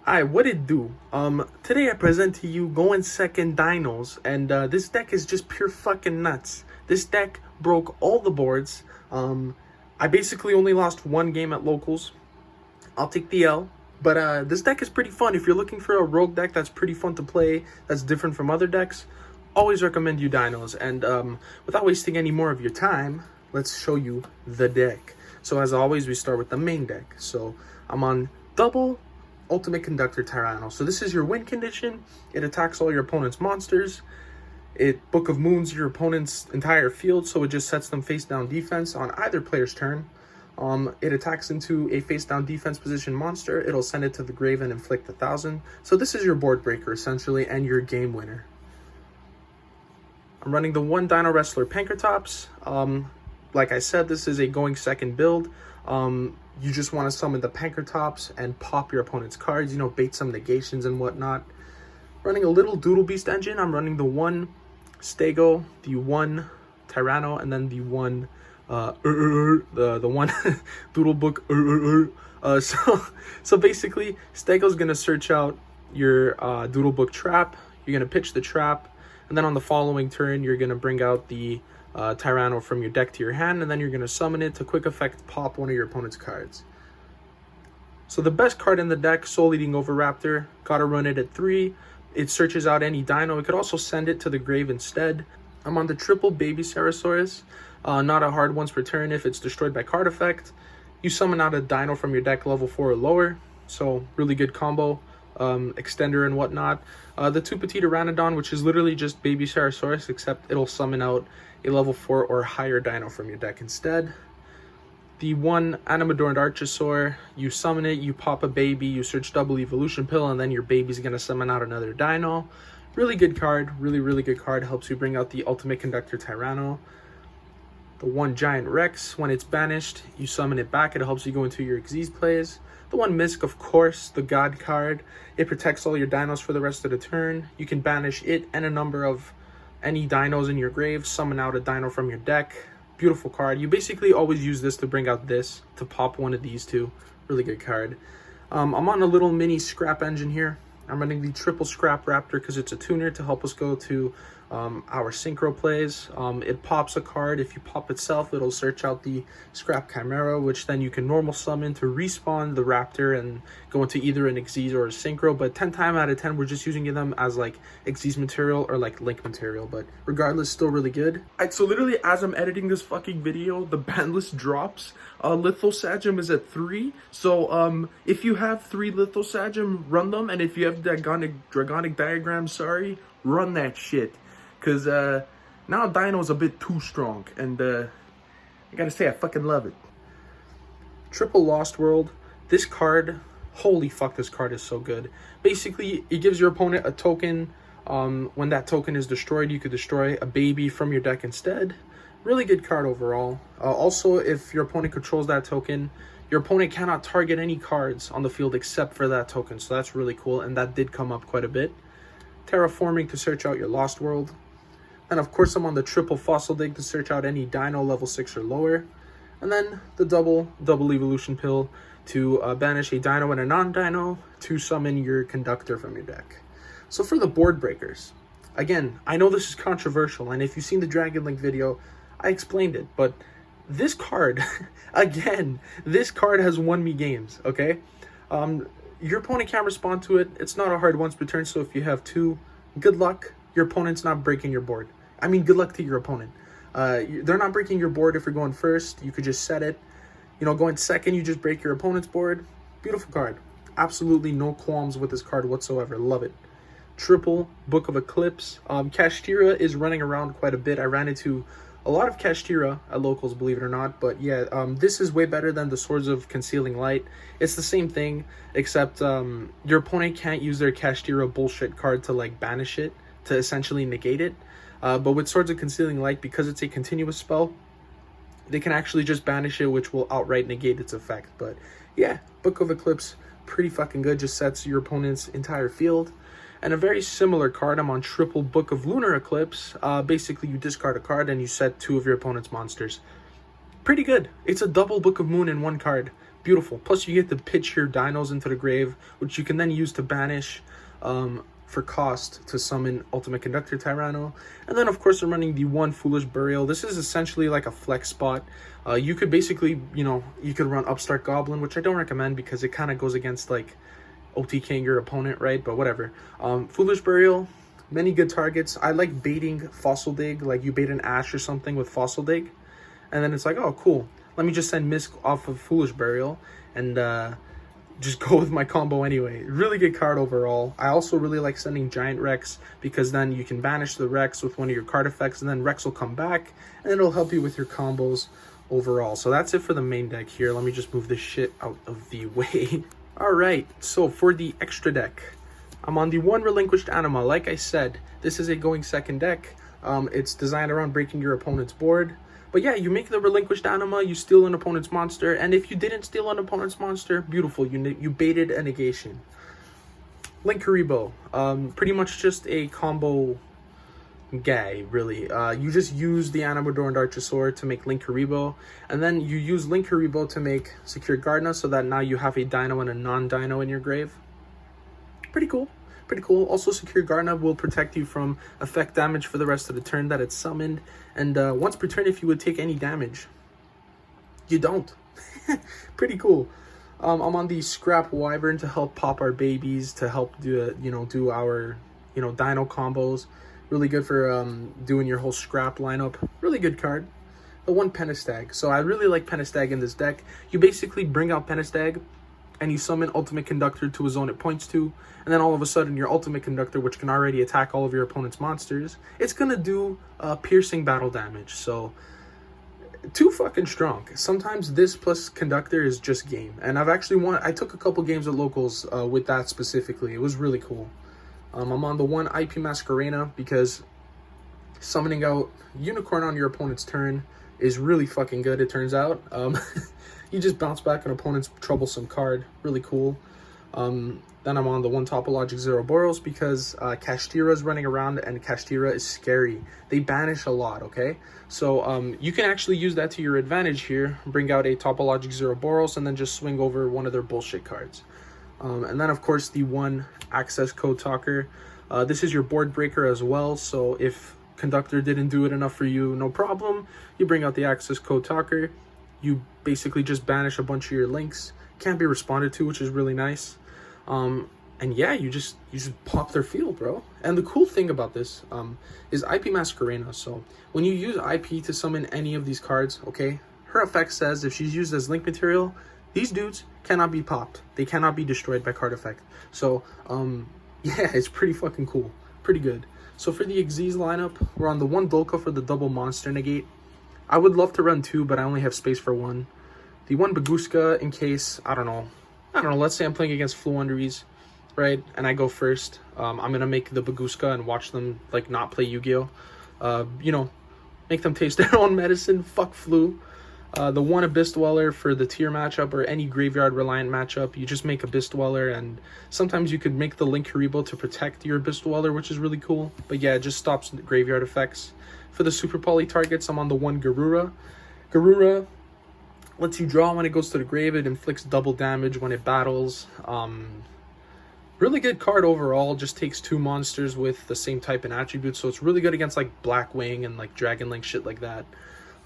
Hi, what it do? Today I present to you going second dinos, and this deck is just pure fucking nuts. This deck broke all the boards. I basically only lost one game at locals. I'll take the L. But this deck is pretty fun. If you're looking for a rogue deck that's pretty fun to play, that's different from other decks, always recommend you dinos. And without wasting any more of your time, let's show you the deck. So as always, we start with the main deck. So I'm on double Ultimate Conductor Tyranno. So this is your win condition. It attacks all your opponent's monsters. It Book of Moons your opponent's entire field, so it just sets them face down defense on either player's turn. It attacks into a face down defense position monster. It'll send it to the grave and inflict 1,000. So this is your board breaker essentially, and your game winner. I'm running the one Dinowrestler Pankratops. Like I said, this is a going second build. You just want to summon the Pankratops and pop your opponent's cards, you know, bait some negations and whatnot. Running a little Doodle Beast engine. I'm running the one Stego, the one Tyranno, and then the one the one Doodle Book. So basically, Stego's gonna search out your Doodle Book trap. You're gonna pitch the trap, and then on the following turn, you're gonna bring out the Tyranno from your deck to your hand, and then you're going to summon it to quick effect pop one of your opponent's cards. So the best card in the deck, Souleating Oviraptor, gotta run it at 3. It searches out any dino. It could also send it to the grave instead. I'm on the triple Babycerasaurus, not a hard once per turn if it's destroyed by card effect. You summon out a dino from your deck level 4 or lower, so really good combo. Extender and whatnot. The two Petiterandon, which is literally just Babycerasaurus, except it'll summon out a level 4 or higher dino from your deck instead. The one Animadorned Archosaur, you summon it, you pop a baby, you search double evolution pill, and then your baby's gonna summon out another dino. Really good card, really good card. Helps you bring out the Ultimate Conductor Tyranno. The one Giant Rex, when it's banished, you summon it back. It helps you go into your Xyz plays. The one Misk, of course, the God card. It protects all your dinos for the rest of the turn. You can banish it and a number of any dinos in your grave, summon out a dino from your deck. Beautiful card. You basically always use this to bring out this, to pop one of these two. Really good card. I'm on a little mini scrap engine here. I'm running the triple scrap Raptor because it's a tuner to help us go to our synchro plays. It pops a card. If you pop itself, it'll search out the scrap Chimera, which then you can normal summon to respawn the Raptor and go into either an Xyz or a synchro. But 10 times out of 10, we're just using them as like Xyz material or like Link material. But regardless, still really good. Alright, so literally as I'm editing this fucking video, the ban list drops. Lithosagem is at 3. So if you have 3 Lithosagem, run them. And if you have Dragonic Diagram, sorry, run that shit. Because now Dino's a bit too strong, and I gotta say, I fucking love it. Triple Lost World. This card, holy fuck, this card is so good. Basically, it gives your opponent a token. When that token is destroyed, you could destroy a baby from your deck instead. Really good card overall. Also, if your opponent controls that token, your opponent cannot target any cards on the field except for that token. So that's really cool, and that did come up quite a bit. Terraforming to search out your Lost World. And of course, I'm on the triple Fossil Dig to search out any dino level 6 or lower. And then the double evolution pill to banish a dino and a non-dino to summon your Conductor from your deck. So for the board breakers, again, I know this is controversial, and if you've seen the Dragon Link video, I explained it, but this card, again, this card has won me games, okay? Your opponent can't respond to it. It's not a hard once per turn, so if you have 2, good luck. Your opponent's not breaking your board. I mean, good luck to your opponent. They're not breaking your board if you're going first. You could just set it. You know, going second, you just break your opponent's board. Beautiful card. Absolutely no qualms with this card whatsoever. Love it. Triple Book of Eclipse. Kashtira is running around quite a bit. I ran into a lot of Kashtira at locals, believe it or not. But yeah, this is way better than the Swords of Concealing Light. It's the same thing, except your opponent can't use their Kashtira bullshit card to like banish it, to essentially negate it. But with Swords of Concealing Light, because it's a continuous spell, they can actually just banish it, which will outright negate its effect. But yeah, Book of Eclipse, pretty fucking good. Just sets your opponent's entire field. And a very similar card, I'm on triple Book of Lunar Eclipse. Basically, you discard a card and you set 2 of your opponent's monsters. Pretty good. It's a double Book of Moon in one card. Beautiful. Plus, you get to pitch your dinos into the grave, which you can then use to banish for cost to summon Ultimate Conductor Tyranno. And then, of course, I'm running the one Foolish Burial. This is essentially like a flex spot. You could basically, you could run Upstart Goblin, which I don't recommend because it kind of goes against, like, OTKing your opponent, right? But whatever. Foolish Burial, many good targets. I like baiting Fossil Dig, like you bait an Ash or something with Fossil Dig. And then it's like, oh, cool. Let me just send Misk off of Foolish Burial and just go with my combo anyway. Really good card overall. I also really like sending Giant Rex because then you can banish the Rex with one of your card effects and then Rex will come back and it'll help you with your combos overall. So that's it for the main deck here. Let me just move this shit out of the way. Alright, so for the extra deck, I'm on the one Relinquished Anima. Like I said, this is a going second deck. It's designed around breaking your opponent's board. But yeah, you make the Relinquished Anima, you steal an opponent's monster, and if you didn't steal an opponent's monster, beautiful, you baited a negation. Linkuriboh, pretty much just a combo guy, really. You just use the Animadorned Archosaur to make Linkuriboh, and then you use Linkuriboh to make Secure Gardna, so that now you have a dino and a non-dino in your grave. Pretty cool. Pretty cool. Also, Secure Gardna will protect you from effect damage for the rest of the turn that it's summoned. And once per turn, if you would take any damage, you don't. Pretty cool. I'm on the Scrap Wyvern to help pop our babies, to help do our dino combos. Really good for doing your whole scrap lineup. Really good card. The one Pentestag. So I really like Pentestag in this deck. You basically bring out Pentestag and you summon Ultimate Conductor to a zone it points to, and then all of a sudden your Ultimate Conductor, which can already attack all of your opponent's monsters, it's gonna do piercing battle damage. So too fucking strong. Sometimes this plus Conductor is just game, and I took a couple games at locals with that specifically. It was really cool. I'm on the one IP Masquerena because summoning out Unicorn on your opponent's turn is really fucking good, it turns out. You just bounce back an opponent's troublesome card. Really cool. Then I'm on the one Topologic Zeroboros because Kashtira is running around and Kashtira is scary. They banish a lot, okay? So you can actually use that to your advantage here. Bring out a Topologic Zeroboros and then just swing over one of their bullshit cards. And then, of course, the one Accesscode Talker. This is your board breaker as well. So if Conductor didn't do it enough for you, no problem. You bring out the Accesscode Talker. You basically just banish a bunch of your links. Can't be responded to, which is really nice. And yeah, you just pop their field, bro. And the cool thing about this is IP Masquerena. So when you use IP to summon any of these cards, okay, her effect says if she's used as link material, these dudes cannot be popped. They cannot be destroyed by card effect. So yeah, it's pretty fucking cool. Pretty good. So for the Xyz lineup, we're on the one Dolkka for the double monster negate. I would love to run two, but I only have space for one. The one Bagooska in case, I don't know, let's say I'm playing against Fluunderies, right? And I go first. I'm going to make the Bagooska and watch them, like, not play Yu-Gi-Oh! Make them taste their own medicine. Fuck Flu. The one Abyss Dweller for the tier matchup or any graveyard reliant matchup, you just make Abyss Dweller, and sometimes you could make the Linkuriboh to protect your Abyss Dweller, which is really cool. But yeah, it just stops graveyard effects. For the Super Poly targets, I'm on the one Garura. Garura lets you draw when it goes to the grave. It inflicts double damage when it battles. Really good card overall. Just takes two monsters with the same type and attributes, so it's really good against like Blackwing and like Dragon Link, shit like that.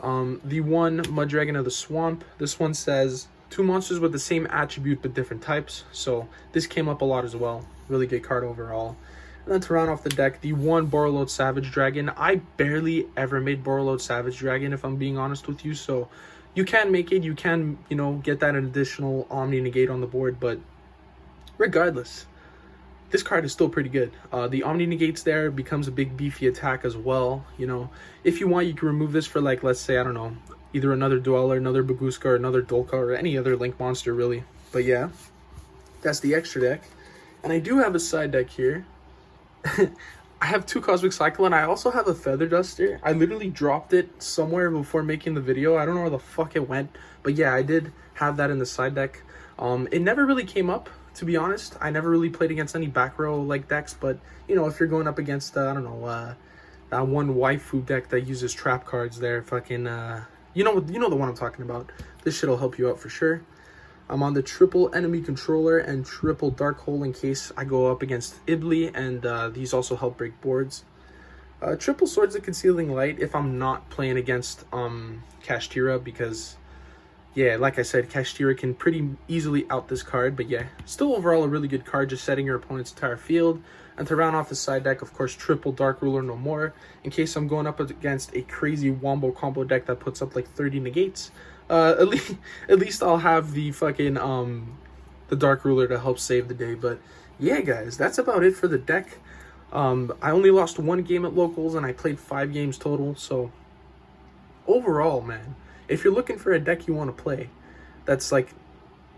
The one Mud Dragon of the Swamp. This one says two monsters with the same attribute but different types. So this came up a lot as well. Really good card overall. And then to round off the deck, the one Borreload Savage Dragon. I barely ever made Borreload Savage Dragon, if I'm being honest with you. So you can make it. You can, get that additional Omni Negate on the board. But regardless, this card is still pretty good. The Omni Negates there becomes a big beefy attack as well. If you want, you can remove this for, like, let's say, I don't know, either another Dweller, another Bagooska, or another Dolkka, or any other Link monster, really. But yeah, that's the extra deck. And I do have a side deck here. I have two Cosmic Cycle, and I also have a Feather Duster. I literally dropped it somewhere before making the video. I don't know where the fuck it went. But yeah, I did have that in the side deck. It never really came up, to be honest. I never really played against any back row like decks, but if you're going up against I don't know, that one waifu deck that uses trap cards there, fucking you know the one I'm talking about. This shit'll help you out for sure. I'm on the triple enemy controller and triple dark hole in case I go up against Ibli, and these also help break boards. Triple Swords of Concealing Light if I'm not playing against Kashtira, because yeah, like I said, Kashtira can pretty easily out this card, but yeah, still overall a really good card, just setting your opponent's entire field. And to round off the side deck, of course, triple Dark Ruler no more, in case I'm going up against a crazy Wombo combo deck that puts up like 30 negates. At least I'll have the fucking the Dark Ruler to help save the day. But yeah, guys, that's about it for the deck. I only lost 1 game at locals and I played 5 games total. So overall, man, if you're looking for a deck you want to play that's like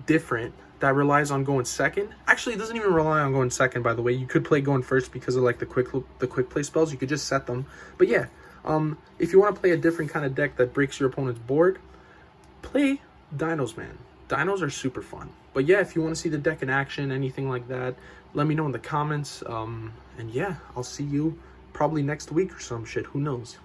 different, that relies on going second, actually it doesn't even rely on going second, by the way. You could play going first because of like the quick play spells. You could just set them. But yeah, if you want to play a different kind of deck that breaks your opponent's board, play Dinos, man. Dinos are super fun. But yeah, if you want to see the deck in action, anything like that, let me know in the comments. And yeah, I'll see you probably next week or some shit. Who knows?